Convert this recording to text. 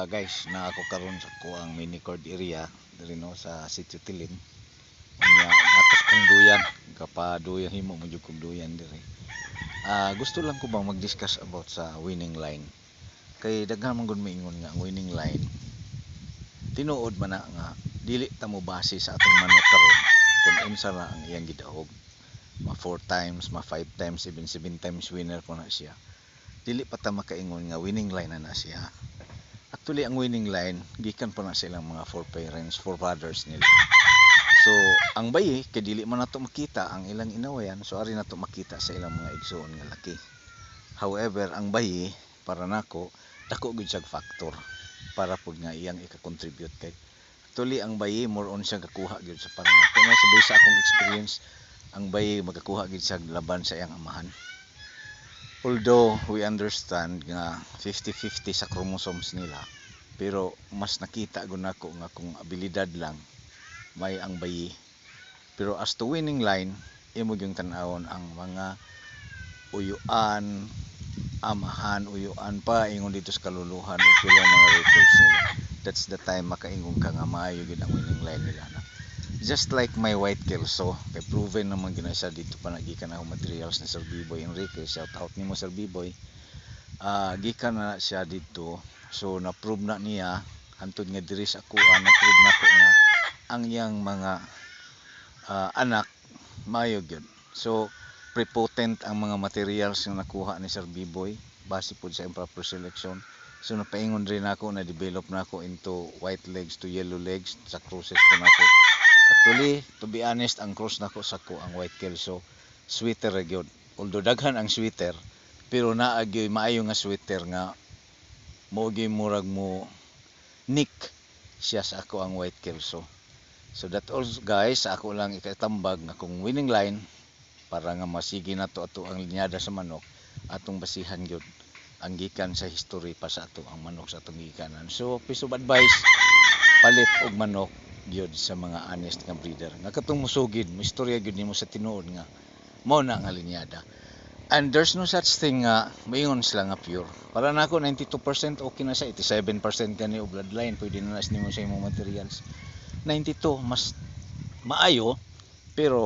Guys, na ako karon sa kuang mini court area diri no sa Sitio Tilim. Unya atos kong duyan, kapaduyan himo mo jud kong duyan diri. Gusto lang ko bang mag-discuss about sa winning line. Kay daghan man gud maingon nga ang winning line tinuod man na nga dili ta mo base sa atong manok karon kung unsa ra ang iyang gidahog. Ma 4 times, ma 5 times, even 7 times winner po na siya. Dili pa ta makaingon nga winning line na siya. Actually, ang winning line, gikan po na silang mga four parents, four brothers nila. So, ang bayi, kay dili man nato makita ang ilang inawayan, so ari nato makita sa ilang mga igsoon nga laki. However, ang bayi, para nako, dako gud siya factor para pud nga iyang ika-contribute kay. Actually, ang bayi, more on siya kakuha gud sa para nako. Nga sa sa akong experience, ang bayi magkakuha gud siya laban sa iyang amahan. Although we understand nga 50-50 sa chromosomes nila, pero mas nakita gud nako nga kung abilidad lang may ang bayi. Pero as to winning line, imo yung tan-awon ang mga uyuan, amahan, uyuan pa ingon dito sa kaluluhan ug pila mga records nila. That's the time makaingon ka nga maayo gid ang winning line nila na. Just like my white kelso, kay proven naman gina siya dito pa nagikan ako materials ni Sir Biboy Enrique. Shout out nimo Sir Biboy. Gikan na siya dito. So na-prove na niya hantod nga diri sa ako na-prove na ko nga ang iyang mga anak maayo gyud. So prepotent ang mga materials nga nakuha ni Sir Biboy base pud sa improper selection. So napaingon rin ako na develop na ako into white legs to yellow legs sa crosses ko nako. Actually, to be honest, ang cross nako sa ko ang white kelso sweater ra gyud. Although daghan ang sweater, pero naa gyud maayo nga sweater nga mao gyud murag mo nick siya sa ako ang white kelso. So that all guys, ako lang ikatambag na kung winning line para nga masigi na to ato ang linyada sa manok atong basihan gyud ang gikan sa history pa sa ato ang manok sa atong gikanan. So piece of advice, palit og manok gyud sa mga honest nga breeder. Nga katong musugid, mo istorya gyud nimo sa tinuod nga mao na nga linyada. And there's no such thing nga maingon sila nga pure. Para nako 92% okay na siya, 87% gani og bloodline, pwede na nas nimo sa imong materials. 92 mas maayo pero